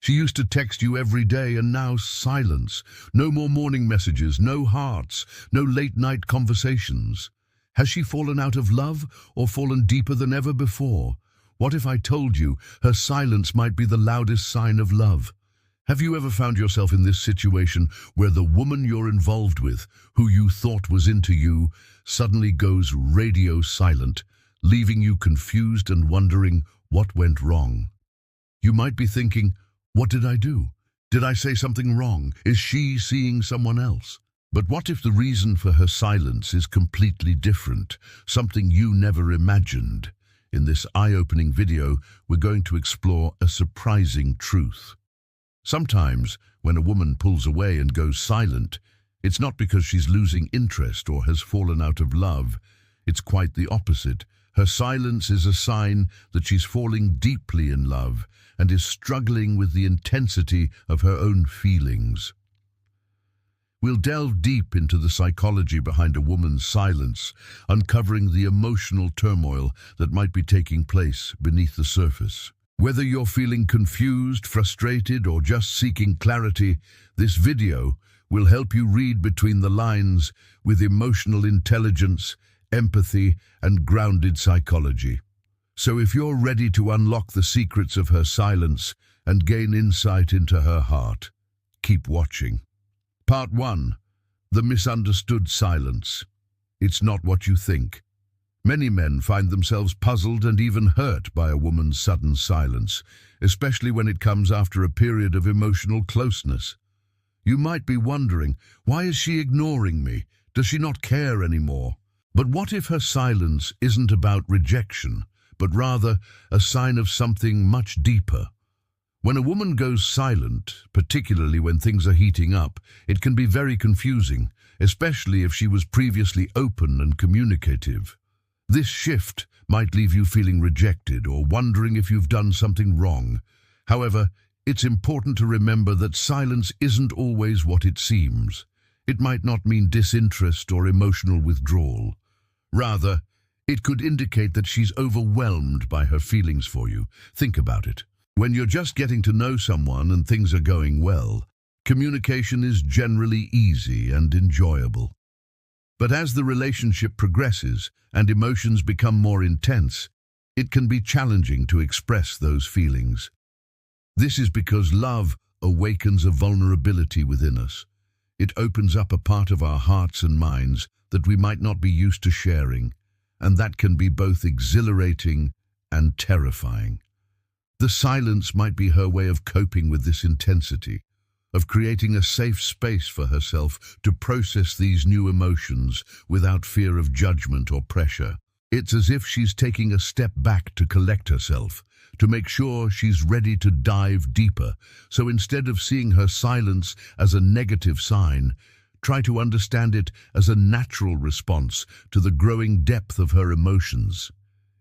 She used to text you every day and now silence. No more morning messages, no hearts, no late-night conversations. Has she fallen out of love or fallen deeper than ever before? What if I told you her silence might be the loudest sign of love? Have you ever found yourself in this situation where the woman you're involved with, who you thought was into you, suddenly goes radio silent, leaving you confused and wondering what went wrong? You might be thinking, what did I do? Did I say something wrong? Is she seeing someone else? But what if the reason for her silence is completely different, something you never imagined? In this eye-opening video, we're going to explore a surprising truth. Sometimes, when a woman pulls away and goes silent, it's not because she's losing interest or has fallen out of love. It's quite the opposite. Her silence is a sign that she's falling deeply in love and is struggling with the intensity of her own feelings. We'll delve deep into the psychology behind a woman's silence, uncovering the emotional turmoil that might be taking place beneath the surface. Whether you're feeling confused, frustrated, or just seeking clarity, this video will help you read between the lines with emotional intelligence, empathy, and grounded psychology. So if you're ready to unlock the secrets of her silence and gain insight into her heart, keep watching. Part 1. The misunderstood silence. It's not what you think. Many men find themselves puzzled and even hurt by a woman's sudden silence, especially when it comes after a period of emotional closeness. You might be wondering, why is she ignoring me? Does she not care anymore? But what if her silence isn't about rejection, but rather a sign of something much deeper? When a woman goes silent, particularly when things are heating up, it can be very confusing, especially if she was previously open and communicative. This shift might leave you feeling rejected or wondering if you've done something wrong. However, it's important to remember that silence isn't always what it seems. It might not mean disinterest or emotional withdrawal. Rather, it could indicate that she's overwhelmed by her feelings for you. Think about it. When you're just getting to know someone and things are going well, communication is generally easy and enjoyable. But as the relationship progresses and emotions become more intense, it can be challenging to express those feelings. This is because love awakens a vulnerability within us. It opens up a part of our hearts and minds that we might not be used to sharing, and that can be both exhilarating and terrifying. The silence might be her way of coping with this intensity, of creating a safe space for herself to process these new emotions without fear of judgment or pressure. It's as if she's taking a step back to collect herself, to make sure she's ready to dive deeper. So instead of seeing her silence as a negative sign, try to understand it as a natural response to the growing depth of her emotions.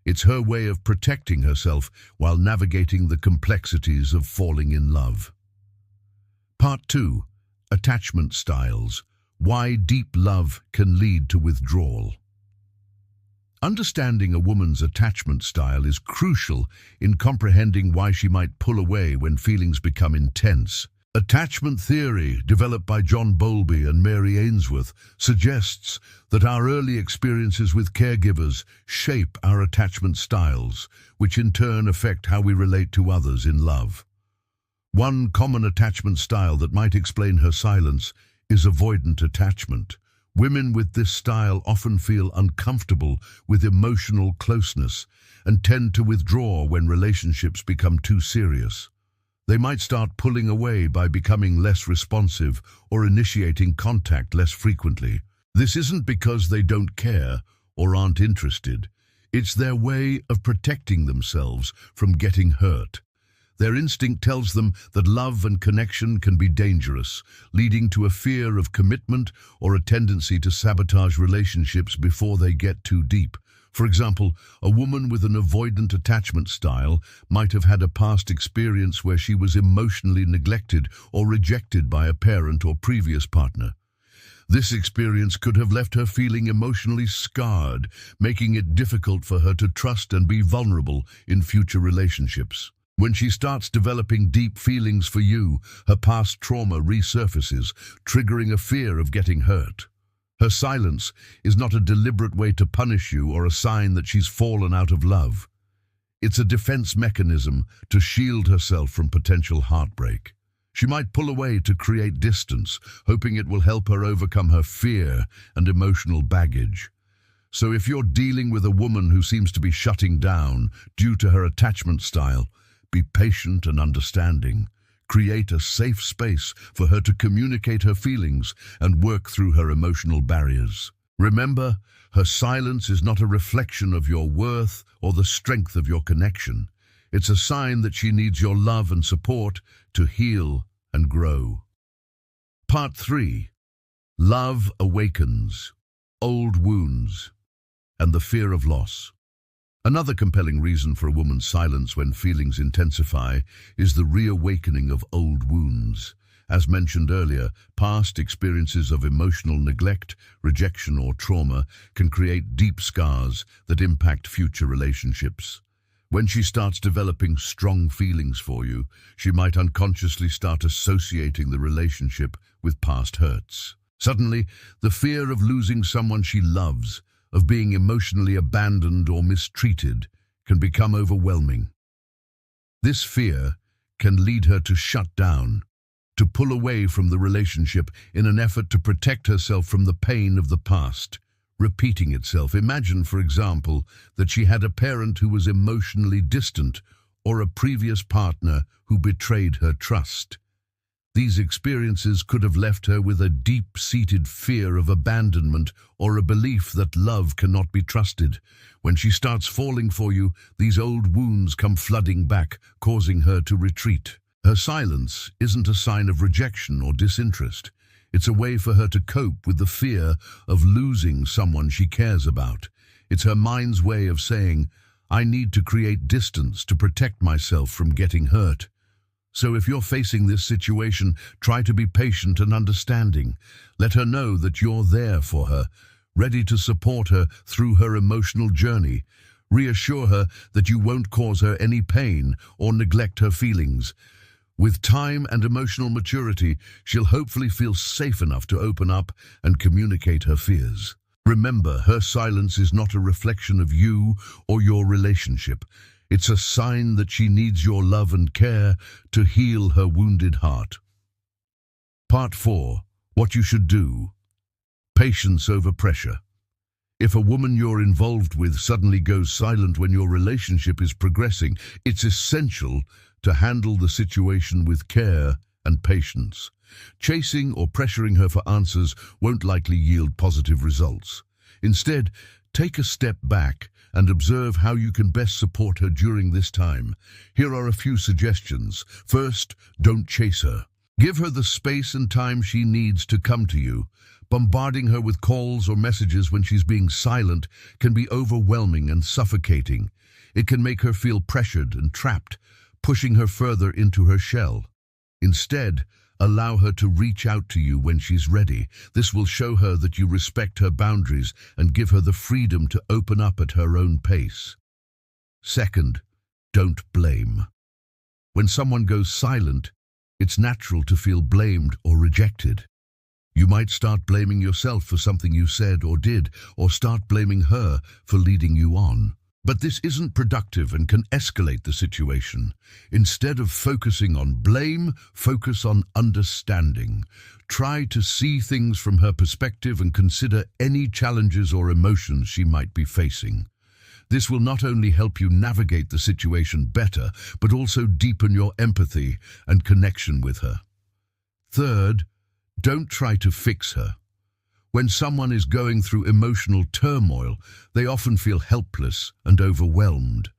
It's her way of protecting herself while navigating the complexities of falling in love. Part 2. Attachment styles. Why deep love can lead to withdrawal. Understanding a woman's attachment style is crucial in comprehending why she might pull away when feelings become intense. Attachment theory, developed by John Bowlby and Mary Ainsworth, suggests that our early experiences with caregivers shape our attachment styles, which in turn affect how we relate to others in love. One common attachment style that might explain her silence is avoidant attachment. Women with this style often feel uncomfortable with emotional closeness and tend to withdraw when relationships become too serious. They might start pulling away by becoming less responsive or initiating contact less frequently. This isn't because they don't care or aren't interested. It's their way of protecting themselves from getting hurt. Their instinct tells them that love and connection can be dangerous, leading to a fear of commitment or a tendency to sabotage relationships before they get too deep. For example, a woman with an avoidant attachment style might have had a past experience where she was emotionally neglected or rejected by a parent or previous partner. This experience could have left her feeling emotionally scarred, making it difficult for her to trust and be vulnerable in future relationships. When she starts developing deep feelings for you, her past trauma resurfaces, triggering a fear of getting hurt. Her silence is not a deliberate way to punish you or a sign that she's fallen out of love. It's a defense mechanism to shield herself from potential heartbreak. She might pull away to create distance, hoping it will help her overcome her fear and emotional baggage. So if you're dealing with a woman who seems to be shutting down due to her attachment style, be patient and understanding. Create a safe space for her to communicate her feelings and work through her emotional barriers. Remember, her silence is not a reflection of your worth or the strength of your connection. It's a sign that she needs your love and support to heal and grow. Part 3. Love awakens, old wounds, and the fear of loss. Another compelling reason for a woman's silence when feelings intensify is the reawakening of old wounds. As mentioned earlier, past experiences of emotional neglect, rejection, or trauma can create deep scars that impact future relationships. When she starts developing strong feelings for you, she might unconsciously start associating the relationship with past hurts. Suddenly, the fear of losing someone she loves, of being emotionally abandoned or mistreated, can become overwhelming. This fear can lead her to shut down, to pull away from the relationship in an effort to protect herself from the pain of the past, repeating itself. Imagine, for example, that she had a parent who was emotionally distant or a previous partner who betrayed her trust. These experiences could have left her with a deep-seated fear of abandonment or a belief that love cannot be trusted. When she starts falling for you, these old wounds come flooding back, causing her to retreat. Her silence isn't a sign of rejection or disinterest. It's a way for her to cope with the fear of losing someone she cares about. It's her mind's way of saying, I need to create distance to protect myself from getting hurt. So if you're facing this situation, try to be patient and understanding. Let her know that you're there for her, ready to support her through her emotional journey. Reassure her that you won't cause her any pain or neglect her feelings. With time and emotional maturity, she'll hopefully feel safe enough to open up and communicate her fears. Remember, her silence is not a reflection of you or your relationship. It's a sign that she needs your love and care to heal her wounded heart. Part 4. What you should do. Patience over pressure. If a woman you're involved with suddenly goes silent when your relationship is progressing, it's essential to handle the situation with care and patience. Chasing or pressuring her for answers won't likely yield positive results. Instead, take a step back and observe how you can best support her during this time. Here are a few suggestions. First, don't chase her. Give her the space and time she needs to come to you. Bombarding her with calls or messages when she's being silent can be overwhelming and suffocating. It can make her feel pressured and trapped, pushing her further into her shell. Instead, allow her to reach out to you when she's ready. This will show her that you respect her boundaries and give her the freedom to open up at her own pace. Second, don't blame. When someone goes silent, it's natural to feel blamed or rejected. You might start blaming yourself for something you said or did, or start blaming her for leading you on. But this isn't productive and can escalate the situation. Instead of focusing on blame, focus on understanding. Try to see things from her perspective and consider any challenges or emotions she might be facing. This will not only help you navigate the situation better, but also deepen your empathy and connection with her. Third, don't try to fix her. When someone is going through emotional turmoil, they often feel helpless and overwhelmed.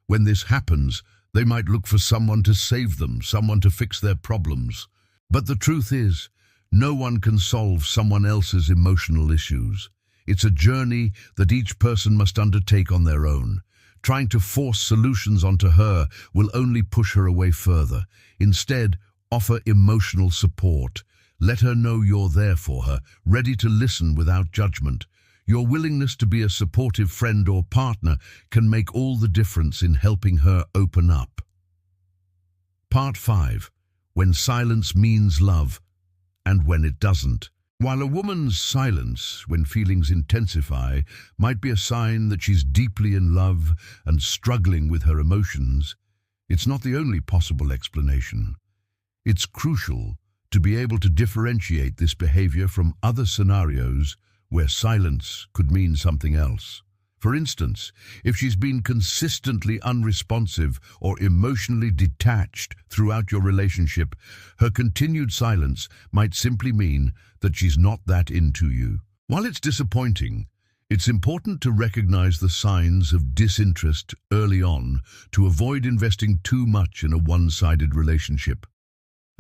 When this happens, they might look for someone to save them, someone to fix their problems. But the truth is, no one can solve someone else's emotional issues. It's a journey that each person must undertake on their own. Trying to force solutions onto her will only push her away further. Instead, offer emotional support. Let her know you're there for her, ready to listen without judgment. Your willingness to be a supportive friend or partner can make all the difference in helping her open up. Part 5. When silence means love, and when it doesn't. While a woman's silence, when feelings intensify, might be a sign that she's deeply in love and struggling with her emotions, it's not the only possible explanation. It's crucial to be able to differentiate this behavior from other scenarios where silence could mean something else. For instance, if she's been consistently unresponsive or emotionally detached throughout your relationship, her continued silence might simply mean that she's not that into you. While it's disappointing, it's important to recognize the signs of disinterest early on to avoid investing too much in a one-sided relationship.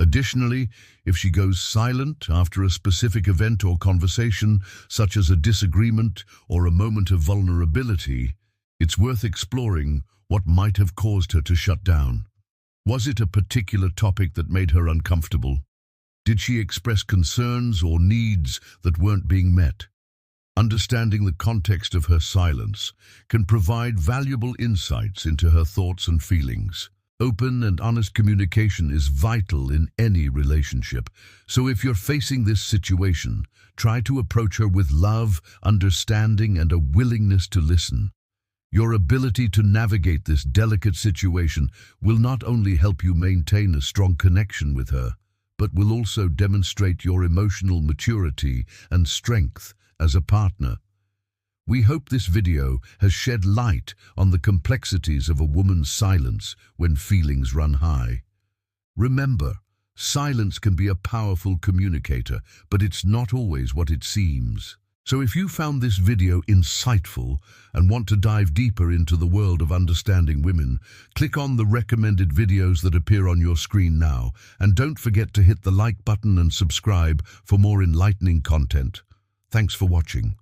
Additionally, if she goes silent after a specific event or conversation, such as a disagreement or a moment of vulnerability, it's worth exploring what might have caused her to shut down. Was it a particular topic that made her uncomfortable? Did she express concerns or needs that weren't being met? Understanding the context of her silence can provide valuable insights into her thoughts and feelings. Open and honest communication is vital in any relationship, so if you're facing this situation, try to approach her with love, understanding, and a willingness to listen. Your ability to navigate this delicate situation will not only help you maintain a strong connection with her, but will also demonstrate your emotional maturity and strength as a partner. We hope this video has shed light on the complexities of a woman's silence when feelings run high. Remember, silence can be a powerful communicator, but it's not always what it seems. So if you found this video insightful and want to dive deeper into the world of understanding women, click on the recommended videos that appear on your screen now, and don't forget to hit the like button and subscribe for more enlightening content. Thanks for watching.